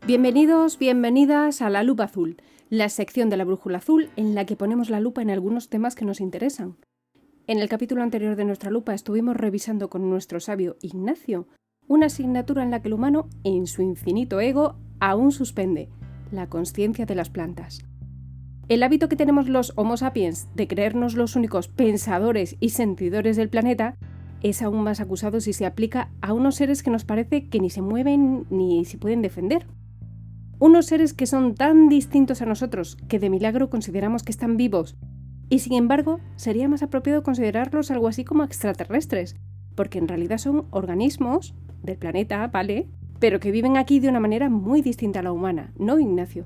Bienvenidos, bienvenidas a La Lupa Azul, la sección de la Brújula Azul en la que ponemos la lupa en algunos temas que nos interesan. En el capítulo anterior de nuestra lupa estuvimos revisando con nuestro sabio Ignacio una asignatura en la que el humano, en su infinito ego, aún suspende, la consciencia de las plantas. El hábito que tenemos los Homo sapiens de creernos los únicos pensadores y sentidores del planeta es aún más acusado si se aplica a unos seres que nos parece que ni se mueven ni se pueden defender. Unos seres que son tan distintos a nosotros que de milagro consideramos que están vivos. Y sin embargo, sería más apropiado considerarlos algo así como extraterrestres, porque en realidad son organismos del planeta, ¿vale? Pero que viven aquí de una manera muy distinta a la humana, ¿no, Ignacio?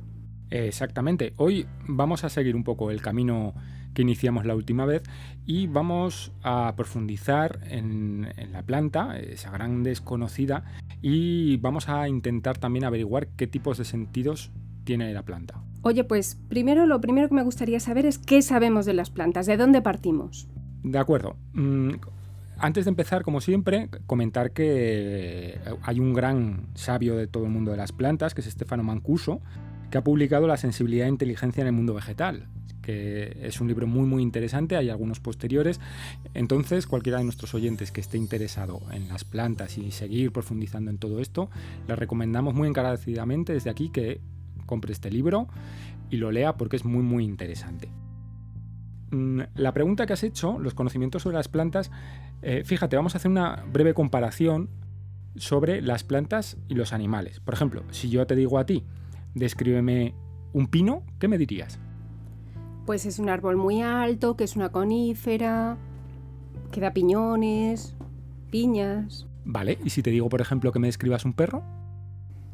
Exactamente. Hoy vamos a seguir un poco el camino que iniciamos la última vez y vamos a profundizar en la planta, esa gran desconocida, y vamos a intentar también averiguar qué tipos de sentidos tiene la planta. Oye, pues lo primero que me gustaría saber es qué sabemos de las plantas, ¿de dónde partimos? De acuerdo. Antes de empezar, como siempre, comentar que hay un gran sabio de todo el mundo de las plantas, que es Stefano Mancuso, que ha publicado La sensibilidad e inteligencia en el mundo vegetal, que es un libro muy interesante, hay algunos posteriores. Entonces, cualquiera de nuestros oyentes que esté interesado en las plantas y seguir profundizando en todo esto, le recomendamos muy encarecidamente desde aquí que compre este libro y lo lea porque es muy interesante. La pregunta que has hecho, los conocimientos sobre las plantas, fíjate, vamos a hacer una breve comparación sobre las plantas y los animales. Por ejemplo, si yo te digo a ti, descríbeme un pino, ¿qué me dirías? Pues es un árbol muy alto, que es una conífera, que da piñones, piñas. Vale, y si te digo, por ejemplo, que me describas un perro.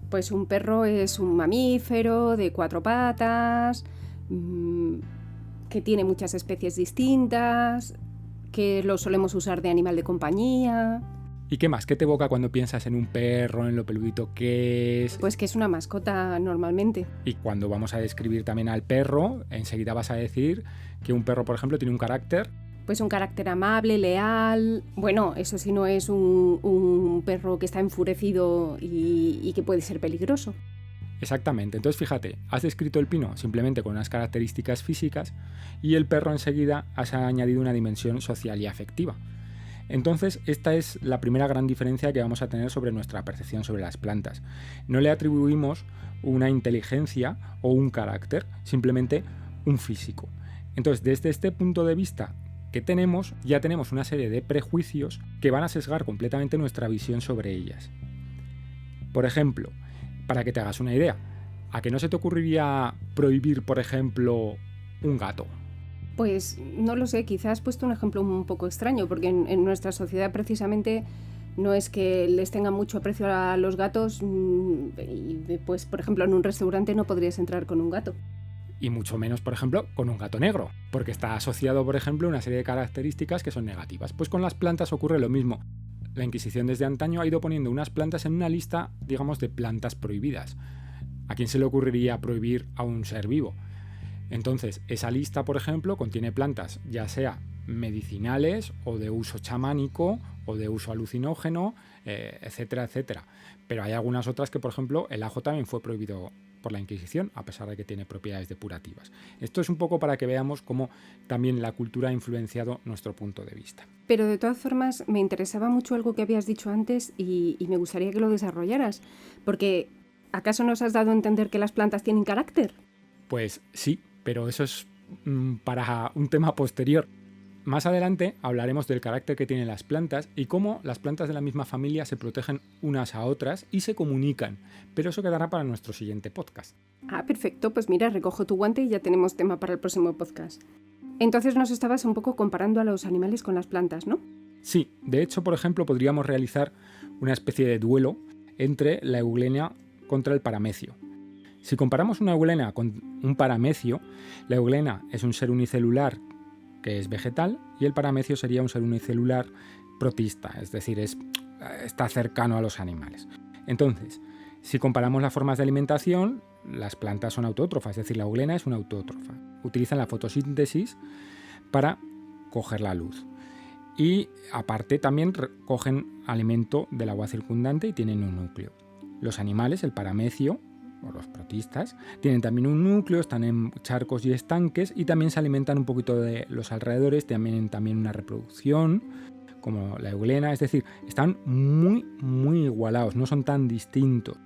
Pues un perro es un mamífero de 4 patas, que tiene muchas especies distintas, que lo solemos usar de animal de compañía. ¿Y qué más? ¿Qué te evoca cuando piensas en un perro, en lo peludito que es? Pues que es una mascota normalmente. Y cuando vamos a describir también al perro, enseguida vas a decir que un perro, por ejemplo, tiene un carácter. Pues un carácter amable, leal. Bueno, eso sí no es un perro que está enfurecido y que puede ser peligroso. Exactamente. Entonces, fíjate, has descrito el pino simplemente con unas características físicas y el perro enseguida has añadido una dimensión social y afectiva. Entonces, esta es la primera gran diferencia que vamos a tener sobre nuestra percepción sobre las plantas. No le atribuimos una inteligencia o un carácter, simplemente un físico. Entonces, desde este punto de vista que tenemos, ya tenemos una serie de prejuicios que van a sesgar completamente nuestra visión sobre ellas. Por ejemplo, para que te hagas una idea, ¿a qué no se te ocurriría prohibir, por ejemplo, un gato? Pues no lo sé, quizás has puesto un ejemplo un poco extraño, porque en nuestra sociedad precisamente no es que les tenga mucho aprecio a los gatos y pues por ejemplo en un restaurante no podrías entrar con un gato. Y mucho menos, por ejemplo, con un gato negro, porque está asociado, por ejemplo, a una serie de características que son negativas. Pues con las plantas ocurre lo mismo. La Inquisición desde antaño ha ido poniendo unas plantas en una lista, digamos, de plantas prohibidas. ¿A quién se le ocurriría prohibir a un ser vivo? Entonces, esa lista, por ejemplo, contiene plantas ya sea medicinales o de uso chamánico o de uso alucinógeno, etcétera. Pero hay algunas otras que, por ejemplo, el ajo también fue prohibido por la Inquisición, a pesar de que tiene propiedades depurativas. Esto es un poco para que veamos cómo también la cultura ha influenciado nuestro punto de vista. Pero de todas formas, me interesaba mucho algo que habías dicho antes y me gustaría que lo desarrollaras, porque ¿acaso nos has dado a entender que las plantas tienen carácter? Pues sí, pero eso es para un tema posterior. Más adelante hablaremos del carácter que tienen las plantas y cómo las plantas de la misma familia se protegen unas a otras y se comunican, pero eso quedará para nuestro siguiente podcast. Ah, perfecto, pues mira, recojo tu guante y ya tenemos tema para el próximo podcast. Entonces nos estabas un poco comparando a los animales con las plantas, ¿no? Sí, de hecho, por ejemplo, podríamos realizar una especie de duelo entre la eugenia contra el paramecio. Si comparamos una eugenia con un paramecio, la eugenia es un ser unicelular que es vegetal y el paramecio sería un ser unicelular protista, es decir, está cercano a los animales. Entonces, si comparamos las formas de alimentación, las plantas son autótrofas, es decir, la eugenia es una autótrofa. Utilizan la fotosíntesis para coger la luz. Y aparte también cogen alimento del agua circundante y tienen un núcleo. Los animales, el paramecio, o los protistas, tienen también un núcleo, están en charcos y estanques y también se alimentan un poquito de los alrededores, tienen también una reproducción, como la euglena, es decir, están muy, muy igualados, no son tan distintos.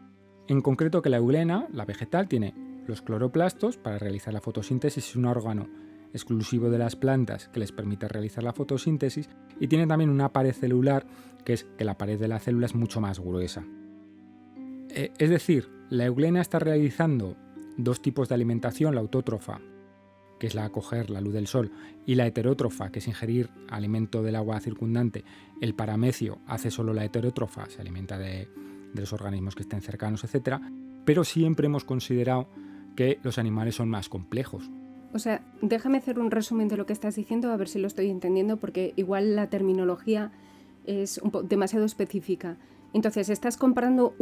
En concreto que la euglena, la vegetal, tiene los cloroplastos para realizar la fotosíntesis, es un órgano exclusivo de las plantas que les permite realizar la fotosíntesis y tiene también una pared celular, que es que la pared de la célula es mucho más gruesa. Es decir, la euglena está realizando dos tipos de alimentación, la autótrofa, que es la acoger la luz del sol, y la heterótrofa, que es ingerir alimento del agua circundante. El paramecio hace solo la heterótrofa, se alimenta de los organismos que estén cercanos, etc. Pero siempre hemos considerado que los animales son más complejos. O sea, déjame hacer un resumen de lo que estás diciendo, a ver si lo estoy entendiendo, porque igual la terminología es demasiado específica. Entonces, estás comparando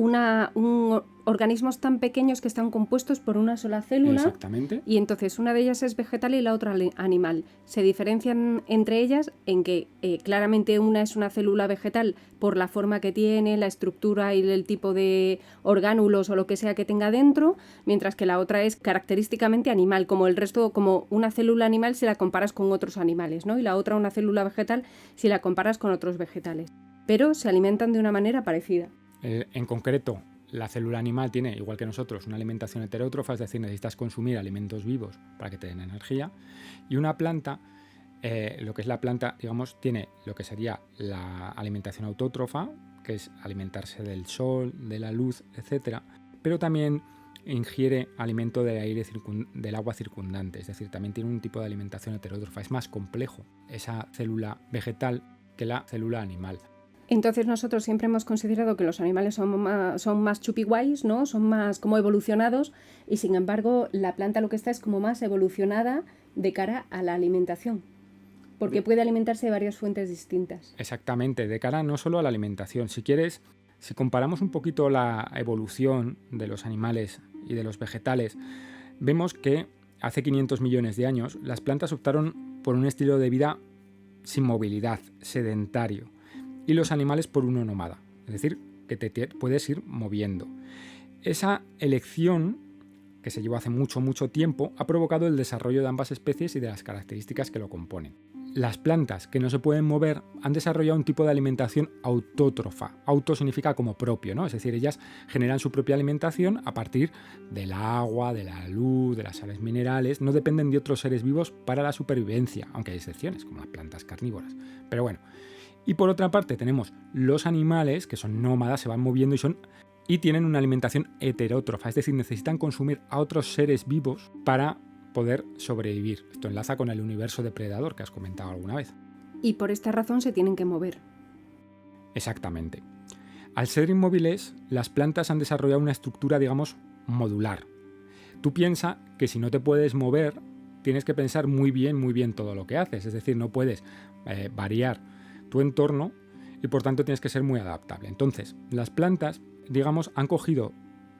organismos tan pequeños que están compuestos por una sola célula. Exactamente. Y entonces una de ellas es vegetal y la otra animal. Se diferencian entre ellas en que claramente una es una célula vegetal por la forma que tiene, la estructura y el tipo de orgánulos o lo que sea que tenga dentro, mientras que la otra es característicamente animal, como el resto, como una célula animal si la comparas con otros animales, ¿no? Y la otra una célula vegetal si la comparas con otros vegetales. Pero se alimentan de una manera parecida. En concreto, la célula animal tiene, igual que nosotros, una alimentación heterótrofa, es decir, necesitas consumir alimentos vivos para que te den energía. Y una planta, lo que es la planta, digamos, tiene lo que sería la alimentación autótrofa, que es alimentarse del sol, de la luz, etc. Pero también ingiere alimento del agua circundante, es decir, también tiene un tipo de alimentación heterótrofa. Es más complejo esa célula vegetal que la célula animal. Entonces nosotros siempre hemos considerado que los animales son más chupiguays, ¿no? Son más como evolucionados, y sin embargo la planta lo que está es como más evolucionada de cara a la alimentación, porque puede alimentarse de varias fuentes distintas. Exactamente, de cara no solo a la alimentación. Si quieres, si comparamos un poquito la evolución de los animales y de los vegetales, vemos que hace 500 millones de años las plantas optaron por un estilo de vida sin movilidad, sedentario, y los animales por uno nómada, es decir, que te puedes ir moviendo. Esa elección, que se llevó hace mucho, mucho tiempo, ha provocado el desarrollo de ambas especies y de las características que lo componen. Las plantas que no se pueden mover han desarrollado un tipo de alimentación autótrofa. Auto significa como propio, ¿no? Es decir, ellas generan su propia alimentación a partir del agua, de la luz, de las sales minerales. No dependen de otros seres vivos para la supervivencia, aunque hay excepciones, como las plantas carnívoras. Pero bueno. Y por otra parte tenemos los animales, que son nómadas, se van moviendo y tienen una alimentación heterótrofa, es decir, necesitan consumir a otros seres vivos para poder sobrevivir. Esto enlaza con el universo depredador que has comentado alguna vez. Y por esta razón se tienen que mover. Exactamente. Al ser inmóviles, las plantas han desarrollado una estructura, digamos, modular. Tú piensas que si no te puedes mover, tienes que pensar muy bien todo lo que haces, es decir, no puedes variar tu entorno y por tanto tienes que ser muy adaptable. Entonces, las plantas, digamos, han cogido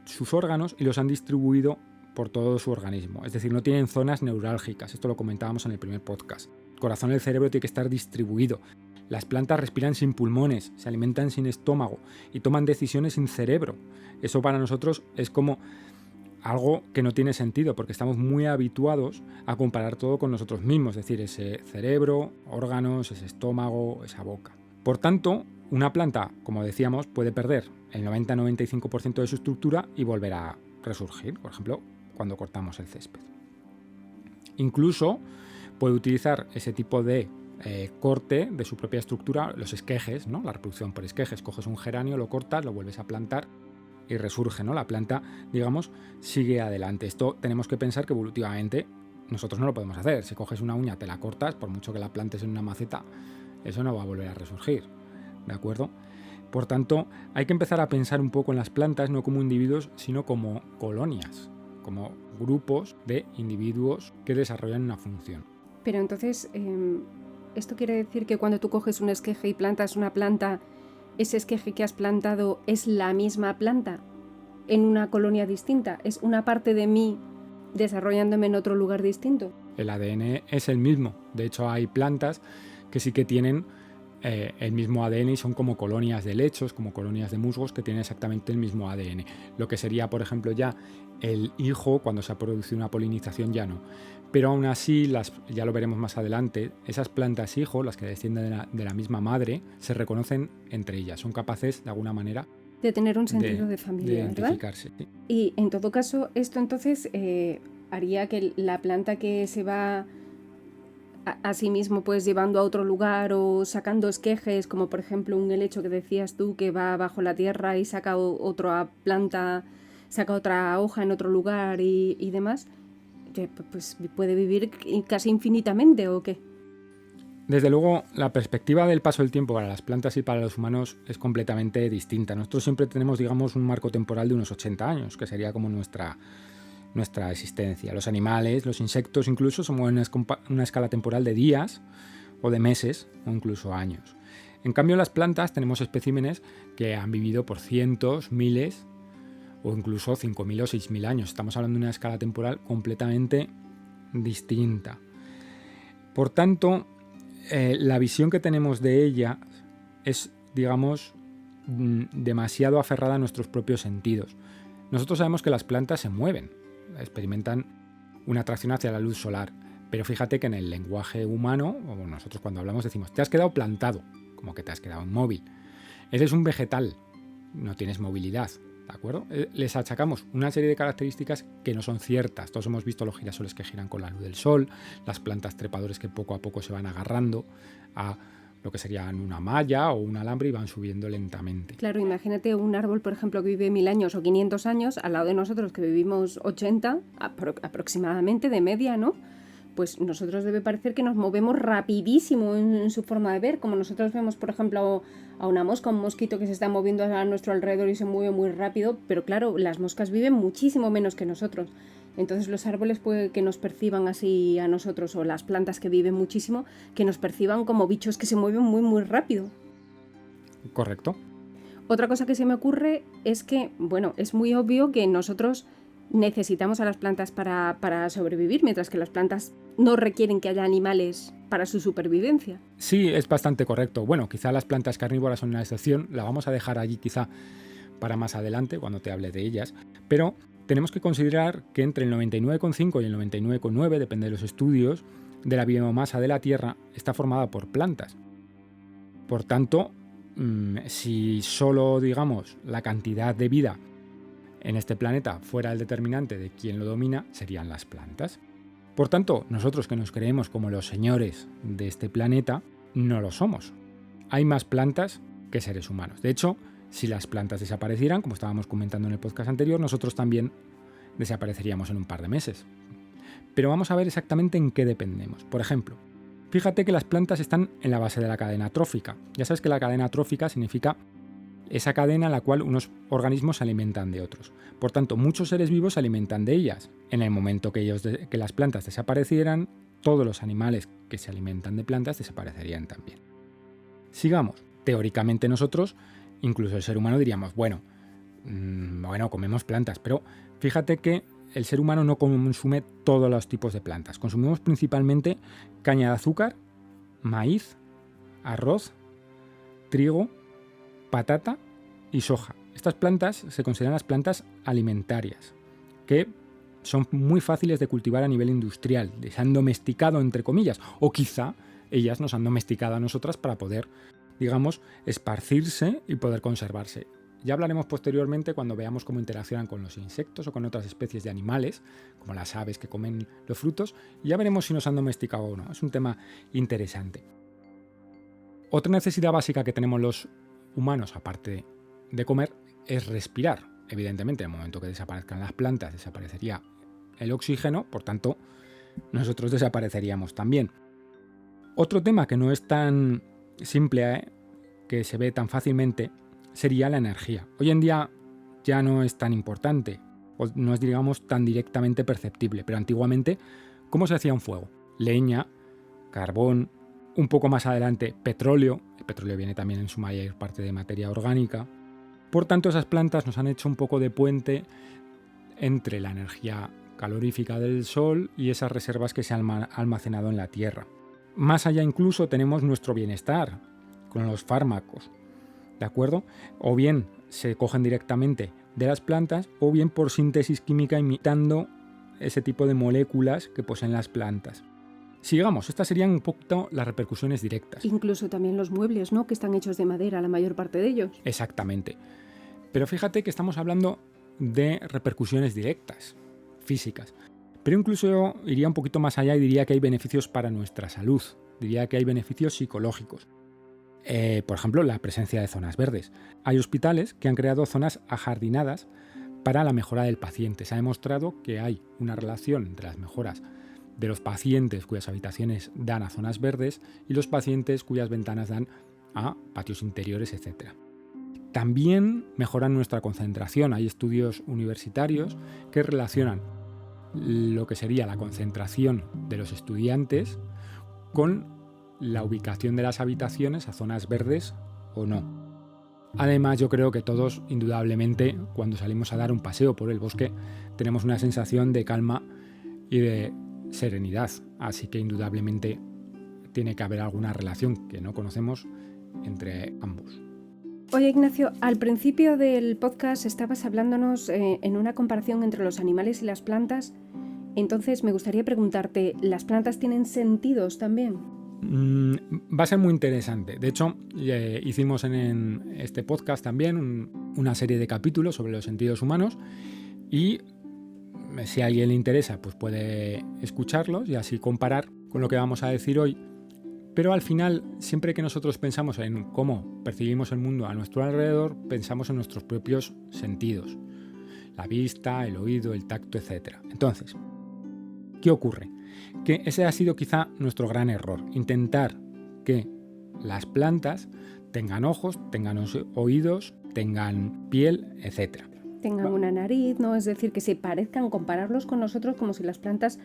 sus órganos y los han distribuido por todo su organismo. Es decir, no tienen zonas neurálgicas. Esto lo comentábamos en el primer podcast. El corazón del cerebro tiene que estar distribuido. Las plantas respiran sin pulmones, se alimentan sin estómago y toman decisiones sin cerebro. Eso para nosotros es como algo que no tiene sentido, porque estamos muy habituados a comparar todo con nosotros mismos, es decir, ese cerebro, órganos, ese estómago, esa boca. Por tanto, una planta, como decíamos, puede perder el 90-95% de su estructura y volver a resurgir, por ejemplo, cuando cortamos el césped. Incluso puede utilizar ese tipo de corte de su propia estructura, los esquejes, ¿no? La reproducción por esquejes. Coges un geranio, lo cortas, lo vuelves a plantar y resurge, ¿no? La planta, digamos, sigue adelante. Esto tenemos que pensar que evolutivamente nosotros no lo podemos hacer. Si coges una uña, te la cortas, por mucho que la plantes en una maceta, eso no va a volver a resurgir, ¿de acuerdo? Por tanto, hay que empezar a pensar un poco en las plantas no como individuos, sino como colonias, como grupos de individuos que desarrollan una función. Pero entonces, ¿esto quiere decir que cuando tú coges un esqueje y plantas una planta, ese esqueje que has plantado es la misma planta en una colonia distinta? ¿Es una parte de mí desarrollándome en otro lugar distinto? El ADN es el mismo. De hecho, hay plantas que sí que tienen el mismo ADN y son como colonias de helechos, como colonias de musgos que tienen exactamente el mismo ADN. Lo que sería, por ejemplo, ya el hijo, cuando se ha producido una polinización, ya no. Pero aún así, ya lo veremos más adelante, esas plantas hijo, las que descienden de la misma madre, se reconocen entre ellas, son capaces de alguna manera de tener un sentido de familia, de identificarse. ¿verdad? Sí. Y en todo caso, esto entonces haría que la planta que se va a sí mismo pues llevando a otro lugar o sacando esquejes, como por ejemplo un helecho que decías tú que va bajo la tierra y saca otra planta, saca otra hoja en otro lugar y demás, pues puede vivir casi infinitamente, ¿o qué? Desde luego, la perspectiva del paso del tiempo para las plantas y para los humanos es completamente distinta. Nosotros siempre tenemos, digamos, un marco temporal de unos 80 años, que sería como nuestra existencia. Los animales, los insectos incluso se mueven en una escala temporal de días o de meses o incluso años. En cambio, las plantas tenemos especímenes que han vivido por cientos, miles o incluso 5.000 o 6.000 años. Estamos hablando de una escala temporal completamente distinta. Por tanto, la visión que tenemos de ella es, digamos, demasiado aferrada a nuestros propios sentidos. Nosotros sabemos que las plantas se mueven, experimentan una atracción hacia la luz solar, pero fíjate que en el lenguaje humano, o nosotros cuando hablamos decimos, te has quedado plantado, como que te has quedado inmóvil. Eres un vegetal, no tienes movilidad, ¿de acuerdo? Les achacamos una serie de características que no son ciertas. Todos hemos visto los girasoles que giran con la luz del sol, las plantas trepadores que poco a poco se van agarrando a lo que serían una malla o un alambre y van subiendo lentamente. Claro, imagínate un árbol, por ejemplo, que vive 1000 años o 500 años, al lado de nosotros que vivimos 80 aproximadamente de media, ¿no? Pues nosotros debe parecer que nos movemos rapidísimo en su forma de ver, como nosotros vemos, por ejemplo, a una mosca, un mosquito que se está moviendo a nuestro alrededor y se mueve muy rápido, pero claro, las moscas viven muchísimo menos que nosotros. Entonces los árboles puede que nos perciban así a nosotros, o las plantas que viven muchísimo, que nos perciban como bichos que se mueven muy, muy rápido. Correcto. Otra cosa que se me ocurre es que, bueno, es muy obvio que nosotros necesitamos a las plantas para sobrevivir, mientras que las plantas no requieren que haya animales para su supervivencia. Sí, es bastante correcto. Bueno, quizá las plantas carnívoras son una excepción, la vamos a dejar allí quizá para más adelante, cuando te hable de ellas, pero tenemos que considerar que entre el 99,5 y el 99,9, depende de los estudios, de la biomasa de la Tierra está formada por plantas. Por tanto, si solo, digamos, la cantidad de vida en este planeta fuera el determinante de quién lo domina, serían las plantas. Por tanto, nosotros que nos creemos como los señores de este planeta, no lo somos. Hay más plantas que seres humanos. De hecho, si las plantas desaparecieran, como estábamos comentando en el podcast anterior, nosotros también desapareceríamos en un par de meses. Pero vamos a ver exactamente en qué dependemos. Por ejemplo, fíjate que las plantas están en la base de la cadena trófica. Ya sabes que la cadena trófica significa esa cadena en la cual unos organismos se alimentan de otros. Por tanto, muchos seres vivos se alimentan de ellas. En el momento que las plantas desaparecieran, todos los animales que se alimentan de plantas desaparecerían también. Sigamos. Teóricamente nosotros, incluso el ser humano, diríamos, bueno, comemos plantas, pero fíjate que el ser humano no consume todos los tipos de plantas. Consumimos principalmente caña de azúcar, maíz, arroz, trigo, patata y soja. Estas plantas se consideran las plantas alimentarias, que son muy fáciles de cultivar a nivel industrial. Se han domesticado, entre comillas, o quizá ellas nos han domesticado a nosotras para poder, digamos, esparcirse y poder conservarse. Ya hablaremos posteriormente cuando veamos cómo interaccionan con los insectos o con otras especies de animales, como las aves que comen los frutos, y ya veremos si nos han domesticado o no. Es un tema interesante. Otra necesidad básica que tenemos los humanos, aparte de comer, es respirar. Evidentemente, en el momento que desaparezcan las plantas, desaparecería el oxígeno, por tanto, nosotros desapareceríamos también. Otro tema que no es tan simple, que se ve tan fácilmente, sería la energía. Hoy en día ya no es tan importante, o no es, digamos, tan directamente perceptible, pero antiguamente, ¿cómo se hacía un fuego? Leña, carbón, un poco más adelante petróleo. El petróleo viene también en su mayor parte de materia orgánica. Por tanto, esas plantas nos han hecho un poco de puente entre la energía calorífica del sol y esas reservas que se han almacenado en la Tierra. Más allá incluso tenemos nuestro bienestar, con los fármacos, ¿de acuerdo? O bien se cogen directamente de las plantas o bien por síntesis química imitando ese tipo de moléculas que poseen las plantas. Sigamos, estas serían un poquito las repercusiones directas. Incluso también los muebles, ¿no? Que están hechos de madera, la mayor parte de ellos. Exactamente. Pero fíjate que estamos hablando de repercusiones directas, físicas. Pero incluso yo iría un poquito más allá y diría que hay beneficios para nuestra salud. Diría que hay beneficios psicológicos. Por ejemplo, la presencia de zonas verdes. Hay hospitales que han creado zonas ajardinadas para la mejora del paciente. Se ha demostrado que hay una relación entre las mejoras de los pacientes cuyas habitaciones dan a zonas verdes y los pacientes cuyas ventanas dan a patios interiores, etc. También mejoran nuestra concentración. Hay estudios universitarios que relacionan lo que sería la concentración de los estudiantes con la ubicación de las habitaciones a zonas verdes o no. Además, yo creo que todos, indudablemente, cuando salimos a dar un paseo por el bosque, tenemos una sensación de calma y de serenidad. Así que, indudablemente, tiene que haber alguna relación que no conocemos entre ambos. Oye, Ignacio, al principio del podcast estabas hablándonos en una comparación entre los animales y las plantas. Entonces, me gustaría preguntarte, ¿las plantas tienen sentidos también? Va a ser muy interesante. De hecho, hicimos en este podcast también una serie de capítulos sobre los sentidos humanos y si a alguien le interesa, pues puede escucharlos y así comparar con lo que vamos a decir hoy. Pero al final, siempre que nosotros pensamos en cómo percibimos el mundo a nuestro alrededor, pensamos en nuestros propios sentidos. La vista, el oído, el tacto, etc. Entonces, ¿qué ocurre? Que ese ha sido quizá nuestro gran error. Intentar que las plantas tengan ojos, tengan oídos, tengan piel, etc. Tengan una nariz, ¿no? Es decir, que se parezcan, compararlos con nosotros como si las plantas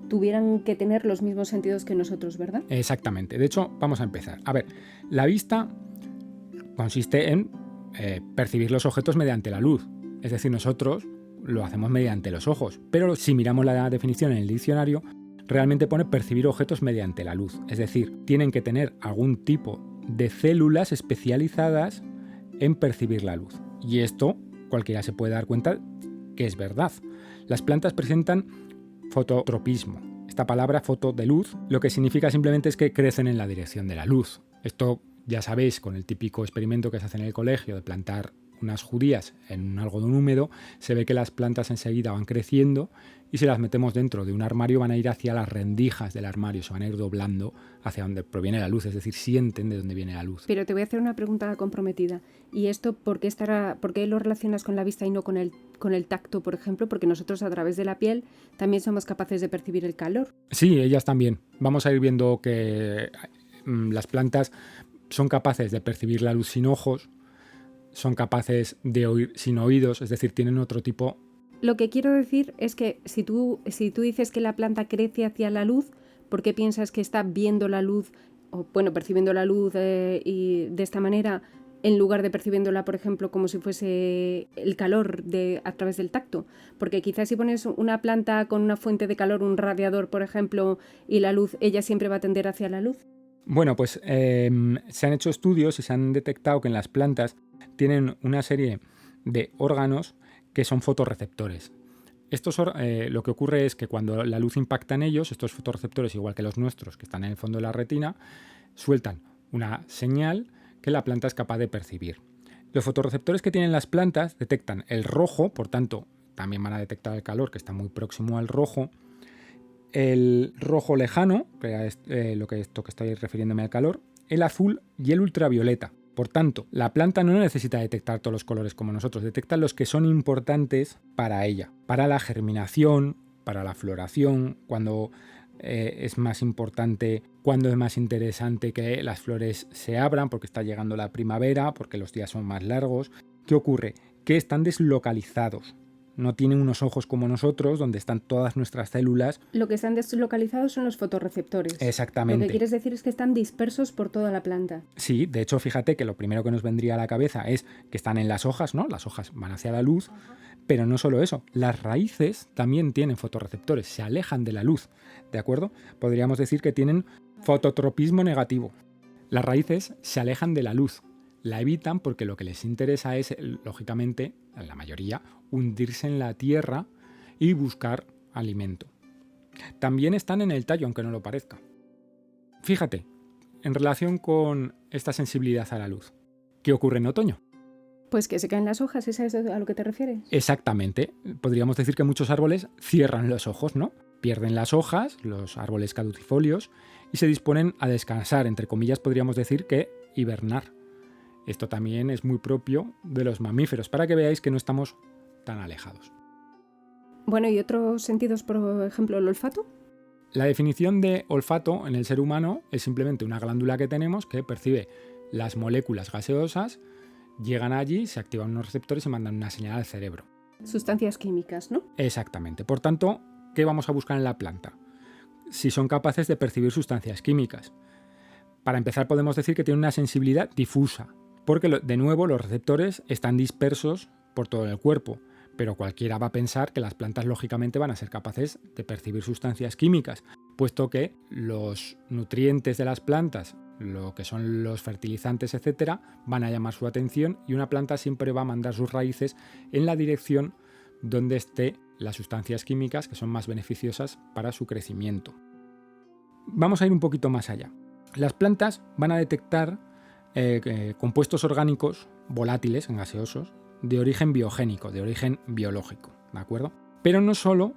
tuvieran que tener los mismos sentidos que nosotros, ¿verdad? Exactamente. De hecho, vamos a empezar. A ver, la vista consiste en percibir los objetos mediante la luz. Es decir, nosotros lo hacemos mediante los ojos. Pero si miramos la definición en el diccionario, realmente pone percibir objetos mediante la luz. Es decir, tienen que tener algún tipo de células especializadas en percibir la luz. Y esto cualquiera se puede dar cuenta que es verdad. Las plantas presentan fototropismo. Esta palabra, foto de luz, lo que significa simplemente es que crecen en la dirección de la luz. Esto ya sabéis, con el típico experimento que se hace en el colegio de plantar unas judías en un algodón húmedo, se ve que las plantas enseguida van creciendo y si las metemos dentro de un armario van a ir hacia las rendijas del armario, se van a ir doblando hacia donde proviene la luz, es decir, sienten de dónde viene la luz. Pero te voy a hacer una pregunta comprometida. ¿Y esto por qué lo relacionas con la vista y no con el tacto, por ejemplo? Porque nosotros a través de la piel también somos capaces de percibir el calor. Sí, ellas también. Vamos a ir viendo que las plantas son capaces de percibir la luz sin ojos, son capaces de oír sin oídos, es decir, tienen otro tipo. Lo que quiero decir es que si tú dices que la planta crece hacia la luz, ¿por qué piensas que está viendo la luz, o bueno, percibiendo la luz y de esta manera, en lugar de percibiéndola, por ejemplo, como si fuese el calor a través del tacto? Porque quizás si pones una planta con una fuente de calor, un radiador, por ejemplo, y la luz, ella siempre va a tender hacia la luz. Bueno, pues se han hecho estudios y se han detectado que en las plantas tienen una serie de órganos que son fotorreceptores. Lo que ocurre es que cuando la luz impacta en ellos, estos fotorreceptores, igual que los nuestros, que están en el fondo de la retina, sueltan una señal que la planta es capaz de percibir. Los fotorreceptores que tienen las plantas detectan el rojo, por tanto, también van a detectar el calor, que está muy próximo al rojo, el rojo lejano, que es esto que estoy refiriéndome al calor, el azul y el ultravioleta. Por tanto, la planta no necesita detectar todos los colores como nosotros, detecta los que son importantes para ella, para la germinación, para la floración, cuando es más importante, cuando es más interesante que las flores se abran porque está llegando la primavera, porque los días son más largos. ¿Qué ocurre? Que están deslocalizados. No tienen unos ojos como nosotros, donde están todas nuestras células. Lo que están deslocalizados son los fotorreceptores. Exactamente. Lo que quieres decir es que están dispersos por toda la planta. Sí, de hecho, fíjate que lo primero que nos vendría a la cabeza es que están en las hojas, ¿no? Las hojas van hacia la luz, pero no solo eso. Las raíces también tienen fotorreceptores, se alejan de la luz, ¿de acuerdo? Podríamos decir que tienen fototropismo negativo. Las raíces se alejan de la luz, la evitan porque lo que les interesa es, lógicamente, en la mayoría, hundirse en la tierra y buscar alimento. También están en el tallo, aunque no lo parezca. Fíjate, en relación con esta sensibilidad a la luz, ¿qué ocurre en otoño? Pues que se caen las hojas, ¿es a lo que te refieres? Exactamente. Podríamos decir que muchos árboles cierran los ojos, ¿no? Pierden las hojas, los árboles caducifolios, y se disponen a descansar, entre comillas podríamos decir que hibernar. Esto también es muy propio de los mamíferos, para que veáis que no estamos tan alejados. Bueno, ¿y otros sentidos, por ejemplo, el olfato? La definición de olfato en el ser humano es simplemente una glándula que tenemos que percibe las moléculas gaseosas, llegan allí, se activan unos receptores y mandan una señal al cerebro. Sustancias químicas, ¿no? Exactamente. Por tanto, ¿qué vamos a buscar en la planta? Si son capaces de percibir sustancias químicas. Para empezar, podemos decir que tienen una sensibilidad difusa, porque, de nuevo, los receptores están dispersos por todo el cuerpo, pero cualquiera va a pensar que las plantas lógicamente van a ser capaces de percibir sustancias químicas, puesto que los nutrientes de las plantas, lo que son los fertilizantes, etcétera, van a llamar su atención y una planta siempre va a mandar sus raíces en la dirección donde esté las sustancias químicas que son más beneficiosas para su crecimiento. Vamos a ir un poquito más allá. Las plantas van a detectar compuestos orgánicos volátiles, gaseosos, de origen biogénico, de origen biológico, ¿de acuerdo? Pero no solo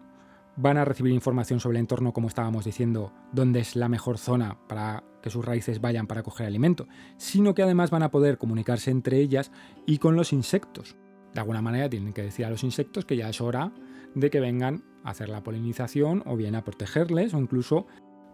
van a recibir información sobre el entorno, como estábamos diciendo, dónde es la mejor zona para que sus raíces vayan para coger alimento, sino que además van a poder comunicarse entre ellas y con los insectos. De alguna manera tienen que decir a los insectos que ya es hora de que vengan a hacer la polinización o bien a protegerles, o incluso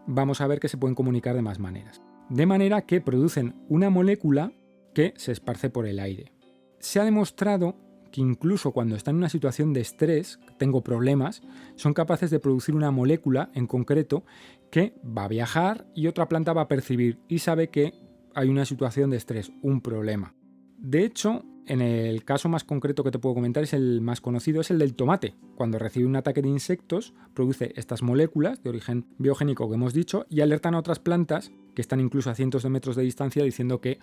vamos a ver que se pueden comunicar de más maneras. De manera que producen una molécula que se esparce por el aire. Se ha demostrado que incluso cuando están en una situación de estrés, tengo problemas, son capaces de producir una molécula en concreto que va a viajar y otra planta va a percibir y sabe que hay una situación de estrés, un problema. De hecho, en el caso más concreto que te puedo comentar, es el más conocido, es el del tomate. Cuando recibe un ataque de insectos, produce estas moléculas de origen biogénico que hemos dicho y alertan a otras plantas que están incluso a cientos de metros de distancia diciendo que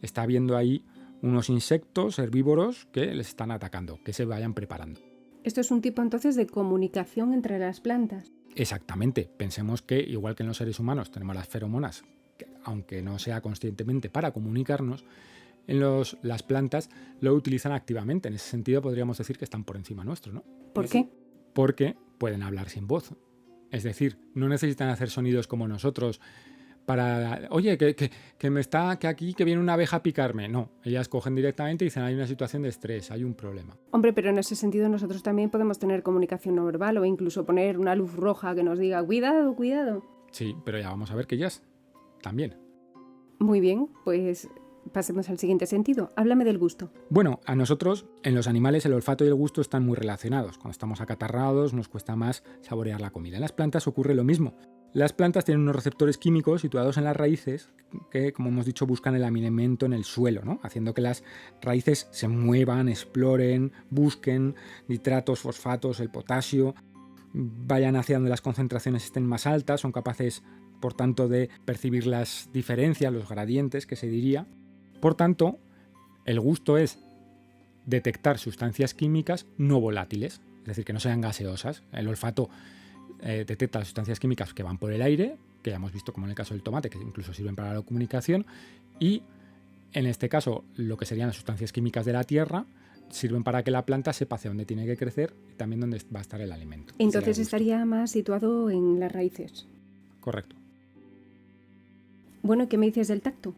está habiendo ahí unos insectos herbívoros que les están atacando, que se vayan preparando. Esto es un tipo entonces de comunicación entre las plantas. Exactamente. Pensemos que, igual que en los seres humanos tenemos las feromonas, que, aunque no sea conscientemente para comunicarnos, las plantas lo utilizan activamente. En ese sentido podríamos decir que están por encima nuestro, ¿no? ¿Por qué? Porque pueden hablar sin voz. Es decir, no necesitan hacer sonidos como nosotros para, oye, que aquí que viene una abeja a picarme. No, ellas cogen directamente y dicen, hay una situación de estrés, hay un problema. Hombre, pero en ese sentido nosotros también podemos tener comunicación no verbal o incluso poner una luz roja que nos diga, cuidado, cuidado. Sí, pero ya vamos a ver que ellas también. Muy bien, pues pasemos al siguiente sentido. Háblame del gusto. Bueno, a nosotros, en los animales, el olfato y el gusto están muy relacionados. Cuando estamos acatarrados, nos cuesta más saborear la comida. En las plantas ocurre lo mismo. Las plantas tienen unos receptores químicos situados en las raíces que, como hemos dicho, buscan el alimento en el suelo, ¿no? Haciendo que las raíces se muevan, exploren, busquen nitratos, fosfatos, el potasio, vayan hacia donde las concentraciones estén más altas, son capaces, por tanto, de percibir las diferencias, los gradientes, que se diría. Por tanto, el gusto es detectar sustancias químicas no volátiles, es decir, que no sean gaseosas. El olfato detecta las sustancias químicas que van por el aire, que ya hemos visto como en el caso del tomate, que incluso sirven para la comunicación, y en este caso lo que serían las sustancias químicas de la tierra sirven para que la planta sepa hacia dónde tiene que crecer y también dónde va a estar el alimento. Entonces estaría más situado en las raíces. Correcto. Bueno, ¿qué me dices del tacto?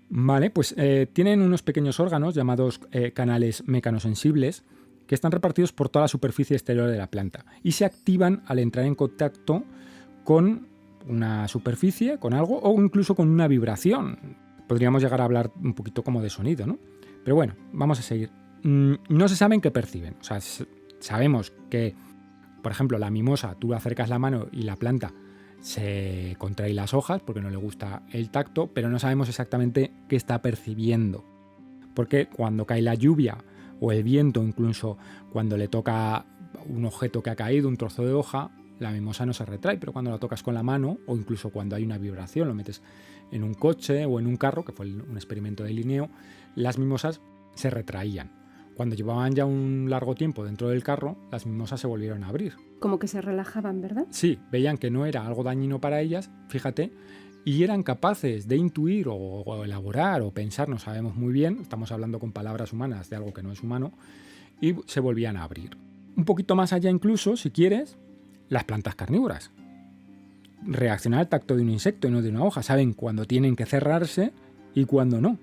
Vale, pues tienen unos pequeños órganos llamados canales mecanosensibles que están repartidos por toda la superficie exterior de la planta y se activan al entrar en contacto con una superficie, con algo o incluso con una vibración. Podríamos llegar a hablar un poquito como de sonido, ¿no? Pero bueno, vamos a seguir. No se saben qué perciben. O sea, sabemos que, por ejemplo, la mimosa, tú acercas la mano y la planta se contrae las hojas porque no le gusta el tacto, pero no sabemos exactamente qué está percibiendo. Porque cuando cae la lluvia o el viento, incluso cuando le toca un objeto que ha caído, un trozo de hoja, la mimosa no se retrae, pero cuando la tocas con la mano o incluso cuando hay una vibración, lo metes en un coche o en un carro, que fue un experimento de Linneo, las mimosas se retraían. Cuando llevaban ya un largo tiempo dentro del carro, las mimosas se volvieron a abrir. Como que se relajaban, ¿verdad? Sí, veían que no era algo dañino para ellas, fíjate, y eran capaces de intuir o elaborar o pensar, no sabemos muy bien, estamos hablando con palabras humanas de algo que no es humano, y se volvían a abrir. Un poquito más allá incluso, si quieres, las plantas carnívoras. Reaccionan al tacto de un insecto y no de una hoja, saben cuándo tienen que cerrarse y cuándo no.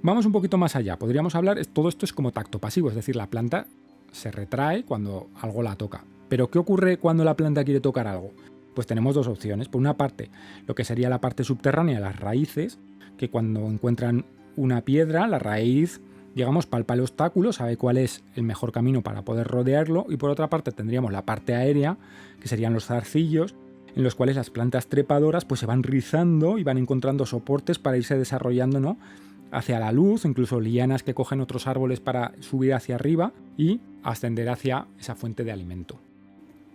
Vamos un poquito más allá, podríamos hablar, todo esto es como tacto pasivo, es decir, la planta se retrae cuando algo la toca. Pero ¿qué ocurre cuando la planta quiere tocar algo? Pues tenemos dos opciones. Por una parte, lo que sería la parte subterránea, las raíces, que cuando encuentran una piedra, la raíz, digamos, palpa el obstáculo, sabe cuál es el mejor camino para poder rodearlo, y por otra parte tendríamos la parte aérea, que serían los zarcillos, en los cuales las plantas trepadoras pues se van rizando y van encontrando soportes para irse desarrollando, ¿no?, hacia la luz, incluso lianas que cogen otros árboles para subir hacia arriba y ascender hacia esa fuente de alimento.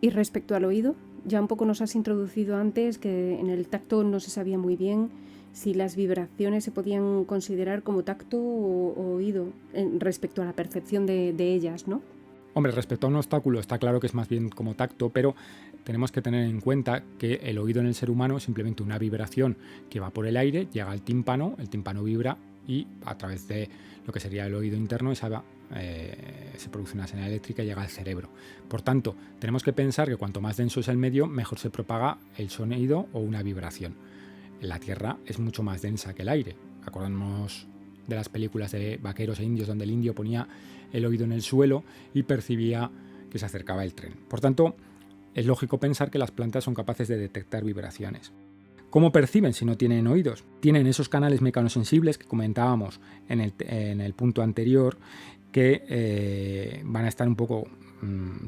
Y respecto al oído, ya un poco nos has introducido antes que en el tacto no se sabía muy bien si las vibraciones se podían considerar como tacto o oído respecto a la percepción de ellas, ¿no? Hombre, respecto a un obstáculo está claro que es más bien como tacto, pero tenemos que tener en cuenta que el oído en el ser humano es simplemente una vibración que va por el aire, llega al tímpano, el tímpano vibra y a través de lo que sería el oído interno se produce una señal eléctrica y llega al cerebro. Por tanto, tenemos que pensar que cuanto más denso es el medio, mejor se propaga el sonido o una vibración. La Tierra es mucho más densa que el aire. Acordamos de las películas de vaqueros e indios donde el indio ponía el oído en el suelo y percibía que se acercaba el tren. Por tanto, es lógico pensar que las plantas son capaces de detectar vibraciones. ¿Cómo perciben si no tienen oídos? Tienen esos canales mecanosensibles que comentábamos en el punto anterior, que van a estar un poco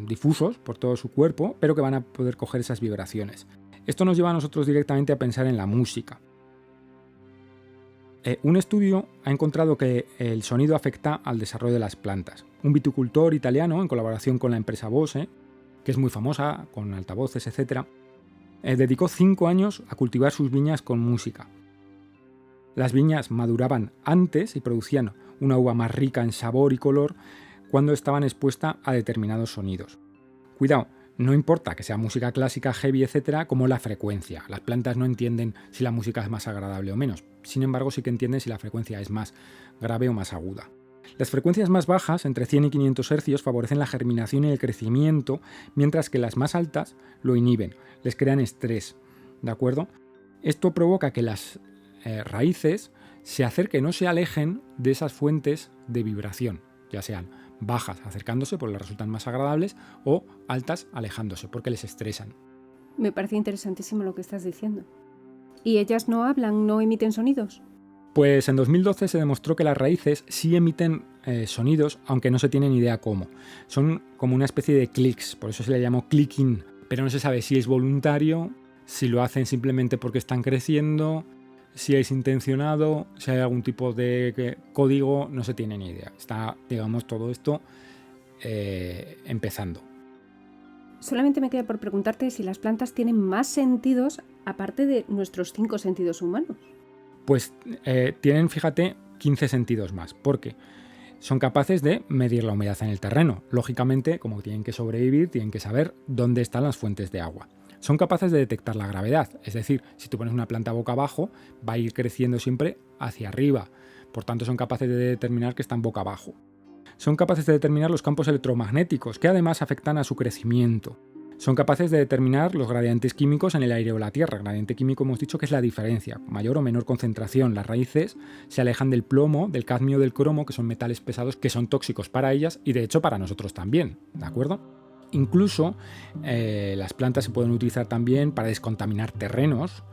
difusos por todo su cuerpo, pero que van a poder coger esas vibraciones. Esto nos lleva a nosotros directamente a pensar en la música. Un estudio ha encontrado que el sonido afecta al desarrollo de las plantas. Un viticultor italiano, en colaboración con la empresa Bose, que es muy famosa, con altavoces, etc., dedicó 5 años a cultivar sus viñas con música. Las viñas maduraban antes y producían una uva más rica en sabor y color cuando estaban expuestas a determinados sonidos. Cuidado, no importa que sea música clásica, heavy, etc., como la frecuencia. Las plantas no entienden si la música es más agradable o menos. Sin embargo, sí que entienden si la frecuencia es más grave o más aguda. Las frecuencias más bajas, entre 100 y 500 Hz, favorecen la germinación y el crecimiento, mientras que las más altas lo inhiben, les crean estrés, ¿de acuerdo? Esto provoca que las raíces se acerquen o se alejen de esas fuentes de vibración, ya sean bajas acercándose porque les resultan más agradables o altas alejándose porque les estresan. Me parece interesantísimo lo que estás diciendo. ¿Y ellas no hablan, no emiten sonidos? Pues en 2012 se demostró que las raíces sí emiten sonidos, aunque no se tiene ni idea cómo. Son como una especie de clics, por eso se le llamó clicking, pero no se sabe si es voluntario, si lo hacen simplemente porque están creciendo, si es intencionado, si hay algún tipo de código, no se tiene ni idea. Está, digamos, todo esto empezando. Solamente me queda por preguntarte si las plantas tienen más sentidos aparte de nuestros 5 sentidos humanos. Pues tienen, fíjate, 15 sentidos más, porque son capaces de medir la humedad en el terreno. Lógicamente, como tienen que sobrevivir, tienen que saber dónde están las fuentes de agua. Son capaces de detectar la gravedad, es decir, si tú pones una planta boca abajo, va a ir creciendo siempre hacia arriba. Por tanto, son capaces de determinar que están boca abajo. Son capaces de determinar los campos electromagnéticos, que además afectan a su crecimiento. Son capaces de determinar los gradientes químicos en el aire o la tierra. El gradiente químico hemos dicho que es la diferencia, mayor o menor concentración. Las raíces se alejan del plomo, del cadmio, del cromo, que son metales pesados que son tóxicos para ellas y de hecho para nosotros también, ¿de acuerdo? Incluso las plantas se pueden utilizar también para descontaminar terrenos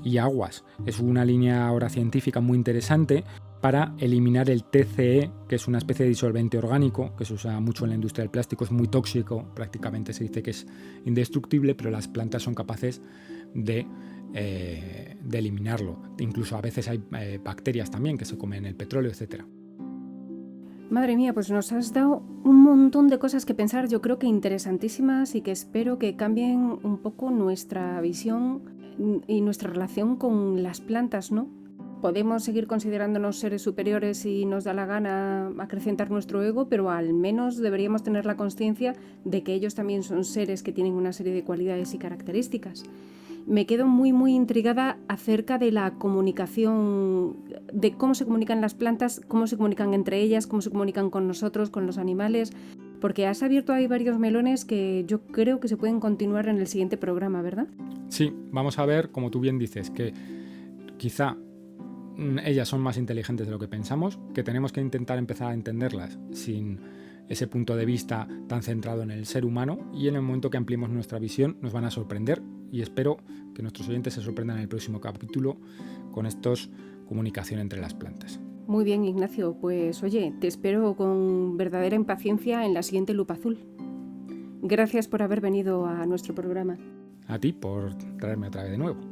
y aguas. Es una línea ahora científica muy interesante para eliminar el TCE, que es una especie de disolvente orgánico que se usa mucho en la industria del plástico, es muy tóxico, prácticamente se dice que es indestructible, pero las plantas son capaces de eliminarlo. Incluso a veces hay bacterias también que se comen el petróleo, etc. Madre mía, pues nos has dado un montón de cosas que pensar, yo creo que interesantísimas y que espero que cambien un poco nuestra visión y nuestra relación con las plantas, ¿no? Podemos seguir considerándonos seres superiores si nos da la gana acrecentar nuestro ego, pero al menos deberíamos tener la consciencia de que ellos también son seres que tienen una serie de cualidades y características. Me quedo muy intrigada acerca de la comunicación, de cómo se comunican las plantas, cómo se comunican entre ellas, cómo se comunican con nosotros, con los animales, porque has abierto ahí varios melones que yo creo que se pueden continuar en el siguiente programa, ¿verdad? Sí, vamos a ver, como tú bien dices, que quizá ellas son más inteligentes de lo que pensamos, que tenemos que intentar empezar a entenderlas sin ese punto de vista tan centrado en el ser humano, y en el momento que ampliemos nuestra visión nos van a sorprender, y espero que nuestros oyentes se sorprendan en el próximo capítulo con estos comunicación entre las plantas. Muy bien, Ignacio, pues oye, te espero con verdadera impaciencia en la siguiente Lupa Azul. Gracias por haber venido a nuestro programa. A ti por traerme otra vez de nuevo.